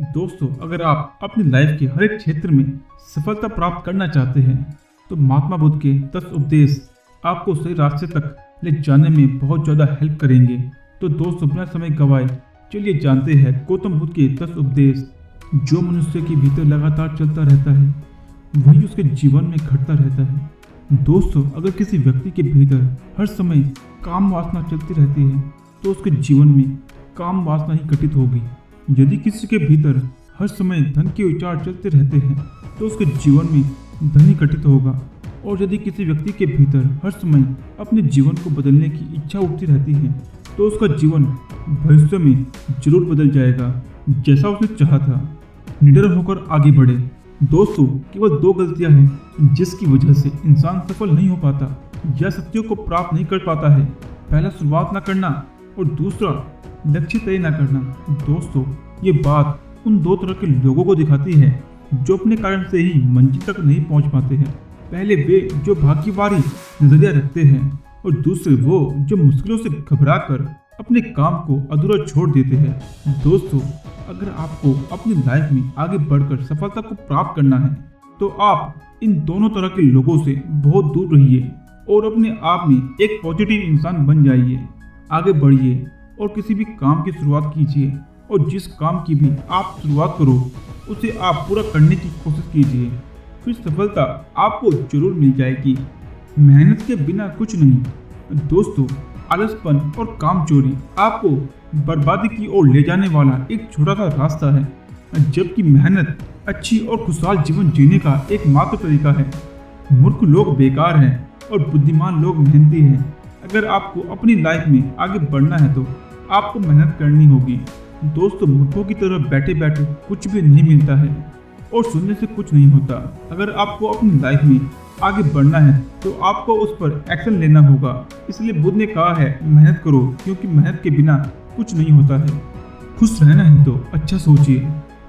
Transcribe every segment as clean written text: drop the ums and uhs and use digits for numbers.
दोस्तों, अगर आप अपनी लाइफ के हर एक क्षेत्र में सफलता प्राप्त करना चाहते हैं तो महात्मा बुद्ध के 10 उपदेश आपको सही रास्ते तक ले जाने में बहुत ज़्यादा हेल्प करेंगे। तो दोस्तों, बिना समय गंवाए चलिए जानते हैं गौतम बुद्ध के 10 उपदेश। जो मनुष्य के भीतर लगातार चलता रहता है वही उसके जीवन में घटता रहता है। दोस्तों, अगर किसी व्यक्ति के भीतर हर समय काम वासना चलती रहती है तो उसके जीवन में काम वासना ही घटित होगी। यदि किसी के भीतर हर समय धन के विचार चलते रहते हैं तो उसके जीवन में धन ही घटित होगा। और यदि किसी व्यक्ति के भीतर हर समय अपने जीवन को बदलने की इच्छा उठती रहती है तो उसका जीवन भविष्य में जरूर बदल जाएगा जैसा उसने चाहा था। निडर होकर आगे बढ़े। दोस्तों, केवल 2 गलतियां हैं जिसकी वजह से इंसान सफल नहीं हो पाता या सत्यों को प्राप्त नहीं कर पाता है। पहला, शुरुआत न करना और दूसरा, लक्ष्य तय न करना। दोस्तों, ये बात उन 2 तरह के लोगों को दिखाती है जो अपने कारण से ही मंजिल तक नहीं पहुंच पाते हैं। पहले वे जो भाग्यवादी नजरिया रखते हैं और दूसरे वो जो मुश्किलों से घबराकर अपने काम को अधूरा छोड़ देते हैं। दोस्तों, अगर आपको अपनी लाइफ में आगे बढ़कर सफलता को प्राप्त करना है तो आप इन दोनों तरह के लोगों से बहुत दूर रहिए और अपने आप में एक पॉजिटिव इंसान बन जाइए। आगे बढ़िए और किसी भी काम की शुरुआत कीजिए और जिस काम की भी आप शुरुआत करो उसे आप पूरा करने की कोशिश कीजिए, फिर सफलता आपको जरूर मिल जाएगी। मेहनत के बिना कुछ नहीं। दोस्तों, आलसपन और कामचोरी आपको बर्बादी की ओर ले जाने वाला एक छोटा सा रास्ता है, जबकि मेहनत अच्छी और खुशहाल जीवन जीने का एकमात्र तरीका है। मूर्ख लोग बेकार हैं और बुद्धिमान लोग मेहनती हैं। अगर आपको अपनी लाइफ में आगे बढ़ना है तो आपको मेहनत करनी होगी। दोस्तों, मूर्खों की तरह बैठे बैठे कुछ भी नहीं मिलता है और सुनने से कुछ नहीं होता। अगर आपको अपनी लाइफ में आगे बढ़ना है तो आपको उस पर एक्शन लेना होगा। इसलिए बुद्ध ने कहा है, मेहनत करो, क्योंकि मेहनत के बिना कुछ नहीं होता है। खुश रहना है तो अच्छा सोचिए।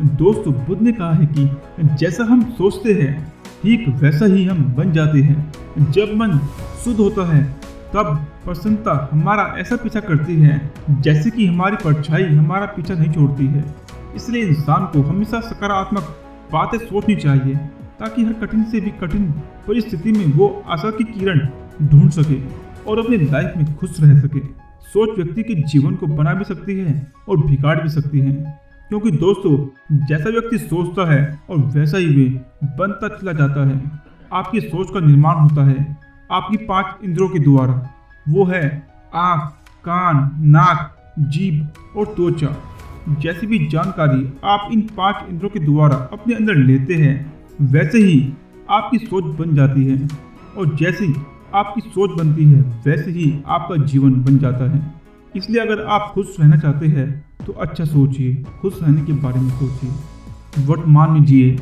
दोस्तों, बुद्ध ने कहा है कि जैसा हम सोचते हैं ठीक वैसा ही हम बन जाते हैं। जब मन शुद्ध होता है तब प्रसन्नता हमारा ऐसा पीछा करती है जैसे कि हमारी परछाई हमारा पीछा नहीं छोड़ती है। इसलिए इंसान को हमेशा सकारात्मक बातें सोचनी चाहिए ताकि हर कठिन से भी कठिन परिस्थिति में वो आशा की किरण ढूंढ सके और अपनी लाइफ में खुश रह सके। सोच व्यक्ति के जीवन को बना भी सकती है और बिगाड़ भी सकती है, क्योंकि दोस्तों, जैसा व्यक्ति सोचता है और वैसा ही वे बनता चला जाता है। आपकी सोच का निर्माण होता है आपकी 5 इंद्रियों के द्वारा। वो है आँख, कान, नाक, जीभ और त्वचा। जैसी भी जानकारी आप इन 5 इंद्रियों के द्वारा अपने अंदर लेते हैं वैसे ही आपकी सोच बन जाती है, और जैसी आपकी सोच बनती है वैसे ही आपका जीवन बन जाता है। इसलिए अगर आप खुश रहना चाहते हैं तो अच्छा सोचिए, खुश रहने के बारे में सोचिए, वर्तमान में जिए।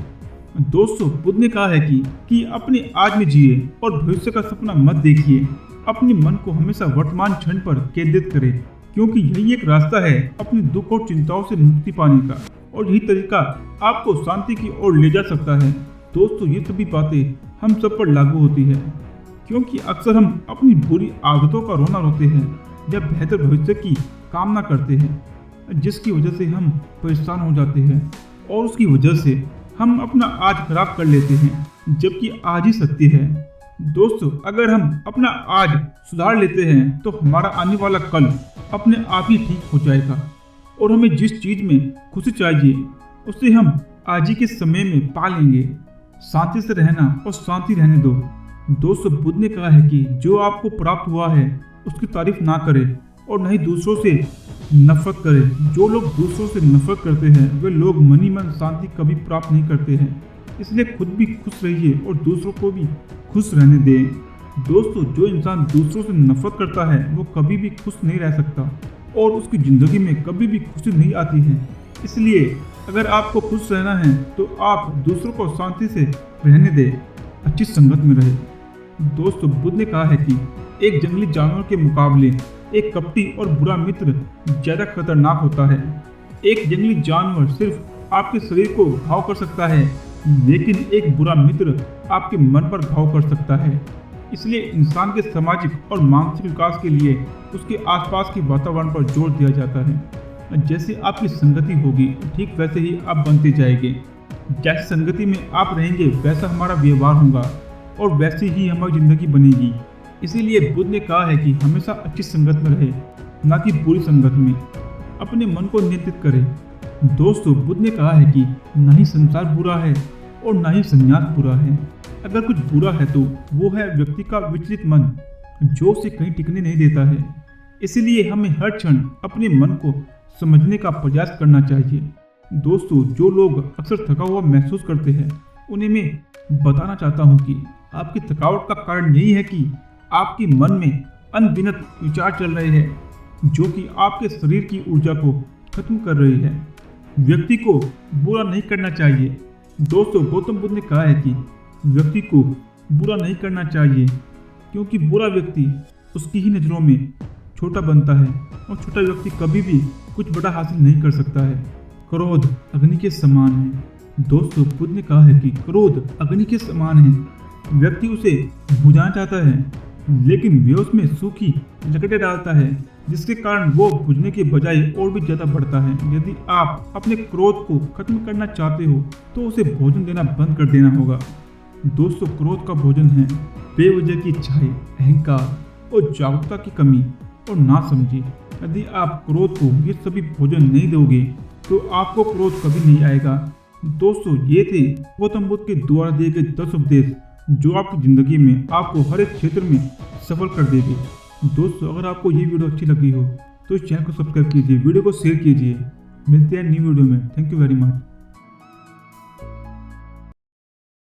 दोस्तों, बुद्ध ने कहा है कि अपने आज में जिए और भविष्य का सपना मत देखिए। अपने मन को हमेशा वर्तमान क्षण पर केंद्रित करें, क्योंकि यही एक रास्ता है अपने दुख और चिंताओं से मुक्ति पाने का, और यही तरीका आपको शांति की ओर ले जा सकता है। दोस्तों, ये सभी बातें हम सब पर लागू होती है, क्योंकि अक्सर हम अपनी बुरी आदतों का रोना रोते हैं या बेहतर भविष्य की कामना करते हैं, जिसकी वजह से हम परेशान हो जाते हैं और उसकी वजह से हम अपना आज खराब कर लेते हैं, जबकि आज ही सत्य है। दोस्तों, अगर हम अपना आज सुधार लेते हैं तो हमारा आने वाला कल अपने आप ही ठीक हो जाएगा, और हमें जिस चीज़ में खुशी चाहिए उसे हम आज ही के समय में पा लेंगे। शांति से रहना और शांति रहने दो। दोस्तों, बुद्ध ने कहा है कि जो आपको प्राप्त हुआ है उसकी तारीफ ना करें और न ही दूसरों से नफरत करें। जो लोग दूसरों से नफरत करते हैं वे लोग मन ही मन शांति कभी प्राप्त नहीं करते हैं। इसलिए खुद भी खुश रहिए और दूसरों को भी खुश रहने दें। दोस्तों, जो इंसान दूसरों से नफरत करता है वो कभी भी खुश नहीं रह सकता और उसकी ज़िंदगी में कभी भी खुशी नहीं आती है। इसलिए अगर आपको खुश रहना है तो आप दूसरों को शांति से रहने दें, अच्छी संगत में रहे। दोस्तों, बुद्ध ने कहा है कि एक जंगली जानवर के मुकाबले एक कपटी और बुरा मित्र ज़्यादा खतरनाक होता है। एक जंगली जानवर सिर्फ आपके शरीर को घाव कर सकता है, लेकिन एक बुरा मित्र आपके मन पर घाव कर सकता है। इसलिए इंसान के सामाजिक और मानसिक विकास के लिए उसके आसपास के वातावरण पर जोर दिया जाता है। जैसे आपकी संगति होगी ठीक वैसे ही आप बनते जाएंगे। जैसे संगति में आप रहेंगे वैसा हमारा व्यवहार होगा और वैसे ही हमारी जिंदगी बनेगी। इसीलिए बुद्ध ने कहा है कि हमेशा अच्छी संगत में रहे, ना कि बुरी संगत में। अपने मन को नियंत्रित करें। दोस्तों, बुद्ध ने कहा है कि ना ही संसार बुरा है और ना ही संन्यास बुरा है। अगर कुछ बुरा है तो वो है व्यक्ति का विचलित मन, जो उसे कहीं टिकने नहीं देता है। इसीलिए हमें हर क्षण अपने मन को समझने का प्रयास करना चाहिए। दोस्तों, जो लोग अक्सर थका हुआ महसूस करते हैं उन्हें मैं बताना चाहता हूँ कि आपकी थकावट का कारण यही है कि आपके मन में अनगिनत विचार चल रहे हैं जो कि आपके शरीर की ऊर्जा को खत्म कर रही है। व्यक्ति को बुरा नहीं करना चाहिए। दोस्तों, गौतम बुद्ध ने कहा है कि व्यक्ति को बुरा नहीं करना चाहिए क्योंकि बुरा व्यक्ति उसकी ही नज़रों में छोटा बनता है और छोटा व्यक्ति कभी भी कुछ बड़ा हासिल नहीं कर सकता है। क्रोध अग्नि के समान है। दोस्तों, बुद्ध ने कहा है कि क्रोध अग्नि के समान है। व्यक्ति उसे बुझाना चाहता है लेकिन वे उसमें सूखी लकड़ें डालता है जिसके कारण वो बुझने के बजाय और भी ज़्यादा बढ़ता है। यदि आप अपने क्रोध को खत्म करना चाहते हो तो उसे भोजन देना बंद कर देना होगा। दोस्तों, क्रोध का भोजन है बेवजह की इच्छाएं, अहंकार और जागरूकता की कमी और ना समझी। यदि आप क्रोध को ये सभी भोजन नहीं दोगे तो आपको क्रोध कभी नहीं आएगा। दोस्तों, ये थे गौतम बुद्ध के द्वारा दिए गए 10 उपदेश जो आपकी ज़िंदगी में आपको हर एक क्षेत्र में सफल कर देंगे। दोस्तों, अगर आपको ये वीडियो अच्छी लगी हो तो इस चैनल को सब्सक्राइब कीजिए, वीडियो को शेयर कीजिए। मिलते हैं न्यू वीडियो में। Thank you very much.